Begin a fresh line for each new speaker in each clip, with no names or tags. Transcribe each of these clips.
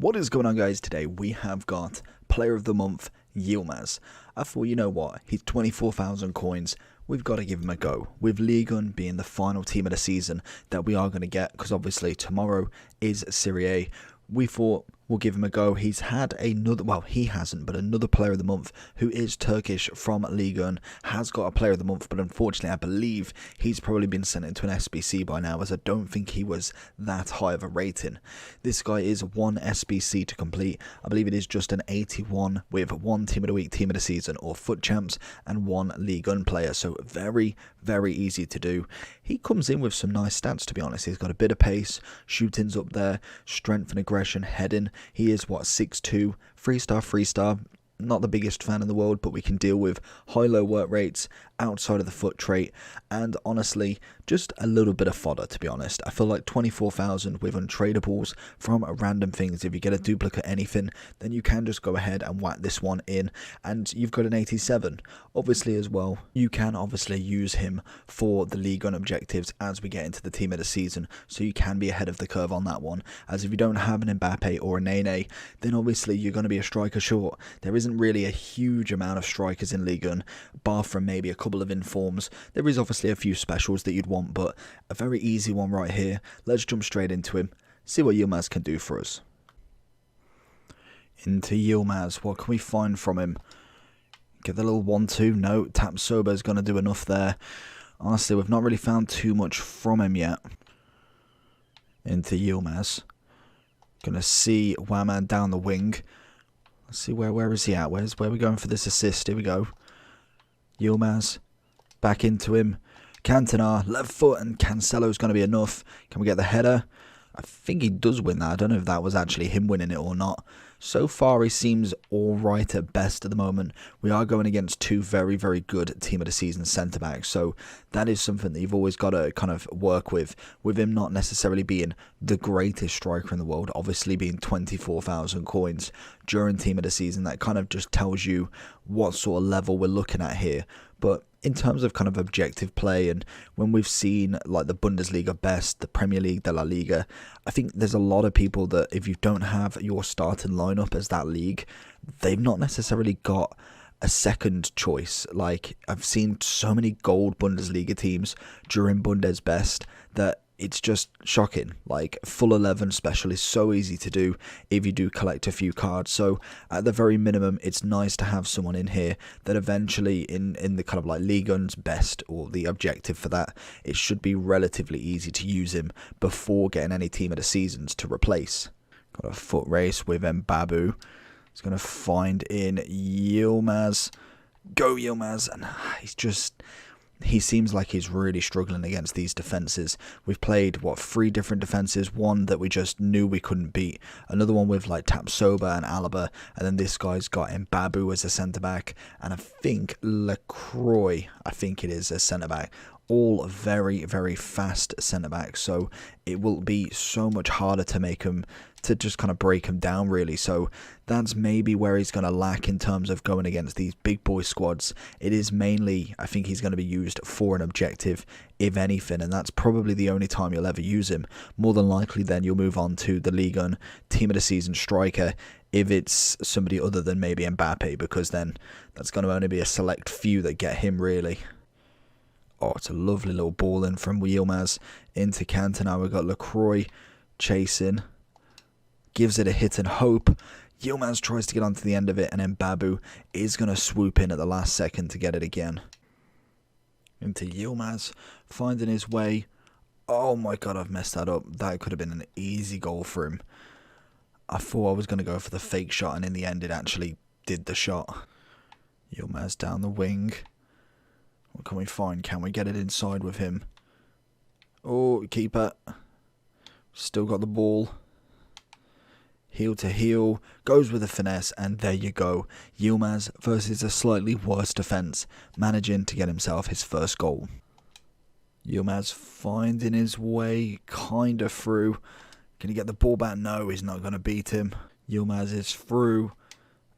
What is going on, guys? Today we have got Player of the Month Yilmaz. I thought, you know what, he's 24,000 coins, we've got to give him a go. With Ligue 1 being the final team of the season that we are going to get, because obviously tomorrow is Serie A, we thought we'll give him a go. He's had another, well, he hasn't, but another Player of the Month who is Turkish from Ligue 1 has got a Player of the Month, but unfortunately I believe he's probably been sent into an SBC by now, as I don't think he was that high of a rating. This guy is one SBC to complete. I believe it is just an 81 with one Team of the Week, Team of the Season or Foot Champs and one Ligue 1 player, so very easy to do. He comes in with some nice stats, to be honest. He's got a bit of pace, shooting's up there, strength and aggression, heading. He is, what, 6'2", 3-star. Not the biggest fan in the world, but we can deal with high-low work rates outside of the foot trait, and honestly, just a little bit of fodder, to be honest. I feel like 24,000 with untradables from random things. If you get a duplicate anything, then you can just go ahead and whack this one in, and you've got an 87. Obviously, as well, you can obviously use him for the Ligue 1 objectives as we get into the team of the season, so you can be ahead of the curve on that one, as if you don't have an Mbappe or a Nene, then obviously you're going to be a striker short. There isn't really a huge amount of strikers in Ligue 1, bar from maybe a couple of informs. There is obviously a few specials that you'd want, but a very easy one right here. Let's jump straight into him, see what Yilmaz can do for us. Into Yilmaz, what can we find from him? Get the little 1-2, no, Tap Soba is going to do enough there. Honestly, we've not really found too much from him yet. Into Yilmaz. Gonna see Whaman down the wing. Let's see, where is he at? Where are we going for this assist? Here we go. Yilmaz, back into him. Cantona, left foot, and Cancelo's going to be enough. Can we get the header? I think he does win that. I don't know if that was actually him winning it or not. So far, he seems alright at best at the moment. We are going against two very good team of the season centre-backs, so that is something that you've always got to kind of work with him not necessarily being the greatest striker in the world, obviously being 24,000 coins during team of the season. That kind of just tells you what sort of level we're looking at here. But in terms of kind of objective play, and when we've seen like the Bundesliga best, the Premier League, the La Liga, I think there's a lot of people that if you don't have your starting lineup as that league, they've not necessarily got a second choice. Like, I've seen so many gold Bundesliga teams during Bundesbest that it's just shocking. Like, full 11 special is so easy to do if you do collect a few cards. So at the very minimum, it's nice to have someone in here that eventually in the kind of like Ligue 1's best, or the objective for that, it should be relatively easy to use him before getting any team of the seasons to replace. Got a foot race with Mbabu. He's going to find in Yilmaz. Go Yilmaz. And he seems like he's really struggling against these defences. We've played, what, 3 different defences. One that we just knew we couldn't beat. Another one with like Tapsoba and Alaba. And then this guy's got Mbabu as a centre-back. And I think Lacroix, I think it is, a centre-back. All very fast centre-backs. So it will be so much harder to make him, to just kind of break him down, really. So that's maybe where he's going to lack in terms of going against these big boy squads. It is mainly, I think he's going to be used for an objective, if anything, and that's probably the only time you'll ever use him. More than likely then you'll move on to the Ligue 1 team of the season striker if it's somebody other than maybe Mbappe, because then that's going to only be a select few that get him, really. Oh, it's a lovely little ball in from Yilmaz into Cantona. We've got Lacroix chasing. Gives it a hit and hope. Yilmaz tries to get onto the end of it, and then Mbabu is going to swoop in at the last second to get it again. Into Yilmaz, finding his way. Oh my god, I've messed that up. That could have been an easy goal for him. I thought I was going to go for the fake shot, and in the end it actually did the shot. Yilmaz down the wing. What can we find? Can we get it inside with him? Oh, keeper. Still got the ball. Heel to heel, goes with a finesse, and there you go. Yilmaz versus a slightly worse defence, managing to get himself his first goal. Yilmaz finding his way kind of through. Can he get the ball back? No, he's not going to beat him. Yilmaz is through.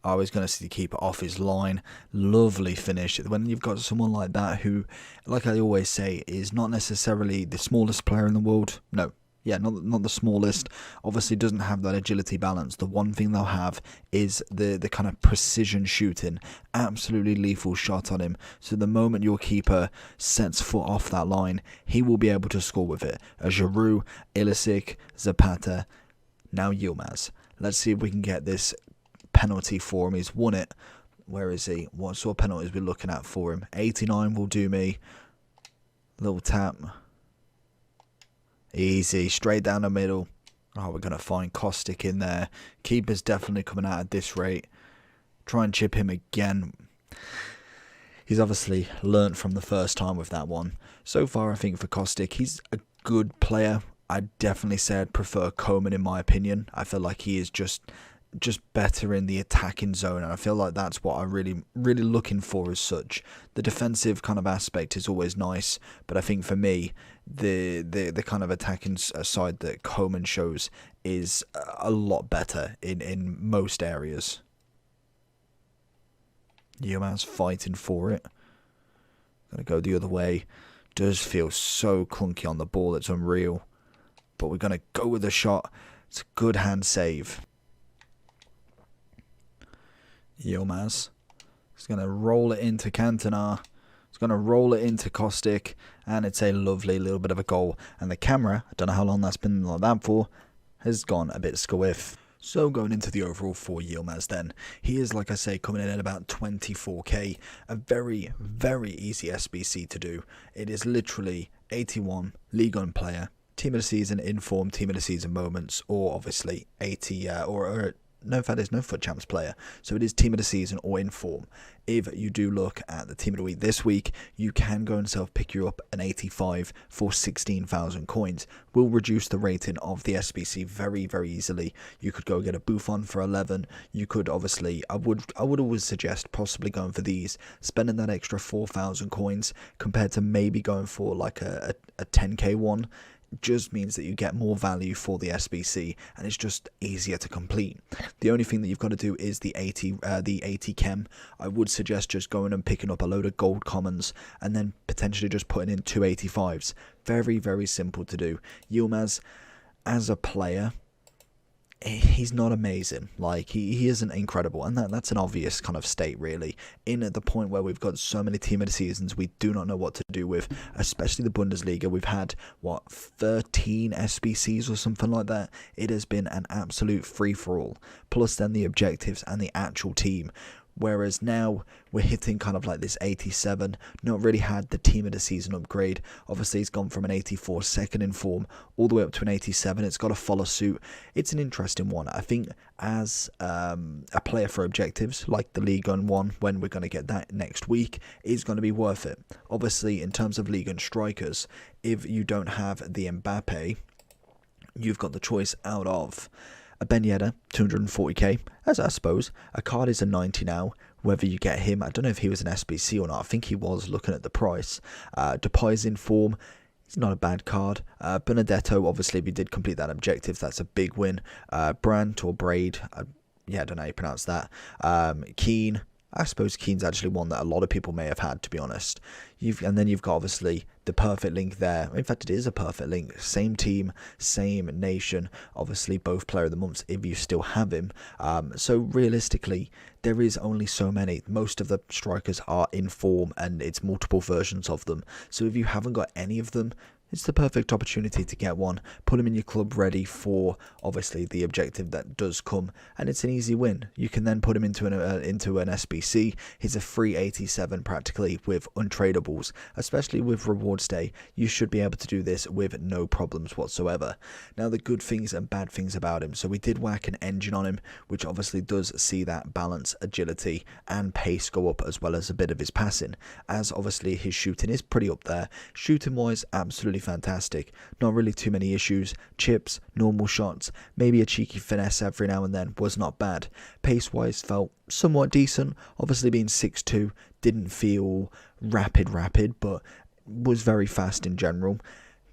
Oh, he's going to see the keeper off his line. Lovely finish. When you've got someone like that who, like I always say, is not necessarily the smallest player in the world. No, yeah, not the smallest. Obviously doesn't have that agility balance. The one thing they'll have is the kind of precision shooting. Absolutely lethal shot on him. So the moment your keeper sets foot off that line, he will be able to score with it. A Giroud, Ilicic, Zapata, now Yilmaz. Let's see if we can get this penalty for him. He's won it. Where is he? What sort of penalties we're looking at for him? 89 will do me. Little tap. Easy, straight down the middle. Oh, we're going to find Kostic in there. Keeper's definitely coming out at this rate. Try and chip him again. He's obviously learnt from the first time with that one. So far, I think for Kostic, he's a good player. I'd definitely say I'd prefer Coman in my opinion. I feel like he is just better in the attacking zone, and I feel like that's what I'm really looking for as such. The defensive kind of aspect is always nice, but I think for me the kind of attacking side that Coman shows is a lot better in most areas. Yilmaz fighting for it. Gonna go the other way. Does feel so clunky on the ball, it's unreal. But we're gonna go with the shot. It's a good hand save. Yilmaz is going to roll it into Cantona. It's going to roll it into Kostic, and it's a lovely little bit of a goal. And the camera, I don't know how long that's been like that for, has gone a bit squiff. So going into the overall for Yilmaz then, he is, like I say, coming in at about 24k. A very, very easy SBC to do. It is literally 81, League 1 player, team of the season, inform, team of the season moments, or obviously 80, no, in fact, there's no FUT Champs player, so it is team of the season or in form. If you do look at the team of the week this week, you can go and self-pick you up an 85 for 16,000 coins. Will reduce the rating of the SBC very, very easily. You could go get a Buffon for 11. You could obviously, I would always suggest possibly going for these, spending that extra 4,000 coins compared to maybe going for like a 10k one. Just means that you get more value for the SBC, and it's just easier to complete. The only thing that you've got to do is the 80 chem. I would suggest just going and picking up a load of gold commons and then potentially just putting in 285s. Very, very simple to do. Yilmaz, as a player, he's not amazing. Like, he isn't incredible, and that's an obvious kind of state, really. In at the point where we've got so many team of the seasons we do not know what to do with, especially the Bundesliga. We've had, 13 SBCs or something like that. It has been an absolute free-for-all. Plus then the objectives and the actual team. Whereas now we're hitting kind of like this 87, not really had the team of the season upgrade. Obviously it's gone from an 84 second in form all the way up to an 87. It's got to follow suit. It's an interesting one. I think as a player for objectives, like the League one, when we're going to get that next week, is going to be worth it. Obviously in terms of League strikers, if you don't have the Mbappe, you've got the choice out of a Ben Yedder, 240k, as I suppose. A card is a 90 now. Whether you get him, I don't know if he was an SBC or not. I think he was, looking at the price. Depay's in form. It's not a bad card. Benedetto, obviously, if you did complete that objective, that's a big win. Brandt or Braid, yeah, I don't know how you pronounce that. Keane. I suppose Keane's actually one that a lot of people may have had, to be honest. And then you've got, obviously, the perfect link there. In fact, it is a perfect link. Same team, same nation. Obviously, both player of the months if you still have him. So, realistically, there is only so many. Most of the strikers are in form, and it's multiple versions of them. So, if you haven't got any of them, it's the perfect opportunity to get one. Put him in your club ready for, obviously, the objective that does come, and it's an easy win. You can then put him into an SBC. He's a free 87 practically with untradables, especially with rewards day. You should be able to do this with no problems whatsoever. Now, the good things and bad things about him. So we did whack an engine on him, which obviously does see that balance, agility, and pace go up, as well as a bit of his passing, as obviously his shooting is pretty up there. Shooting wise, absolutely fantastic. Not really too many issues. Chips, normal shots, maybe a cheeky finesse every now and then was not bad. Pace wise felt somewhat decent. Obviously being 6'2", didn't feel rapid, but was very fast in general.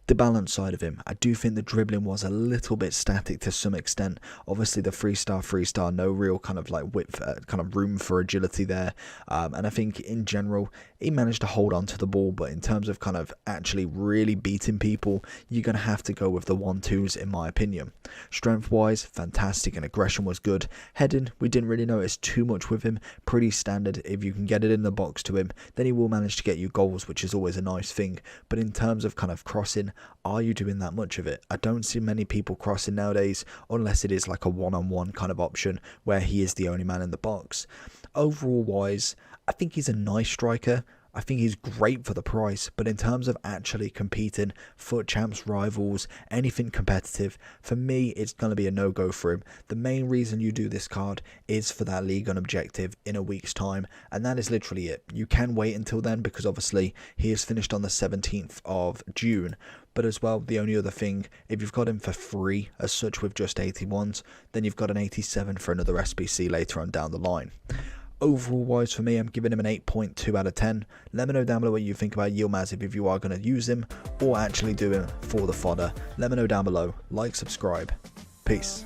The balance side of him, I do think the dribbling was a little bit static to some extent. Obviously the 3-star, no real kind of like width, kind of room for agility there. And I think in general, he managed to hold on to the ball, but in terms of kind of actually really beating people, you're going to have to go with the 1-2s in my opinion. Strength-wise, fantastic, and aggression was good. Heading, we didn't really notice too much with him, pretty standard. If you can get it in the box to him, then he will manage to get you goals, which is always a nice thing. But in terms of kind of crossing, are you doing that much of it? I don't see many people crossing nowadays, unless it is like a one-on-one kind of option where he is the only man in the box. Overall wise, I think he's a nice striker. I think he's great for the price, but in terms of actually competing, FUT champs, rivals, anything competitive, for me, it's going to be a no-go for him. The main reason you do this card is for that League One objective in a week's time, and that is literally it. You can wait until then, because obviously he is finished on the 17th of June, but as well, the only other thing, if you've got him for free, as such with just 81s, then you've got an 87 for another SBC later on down the line. Overall wise for me, I'm giving him an 8.2 out of 10. Let me know down below what you think about Yilmaz, if you are going to use him or actually do him for the fodder. Let me know down below. Like, subscribe. Peace.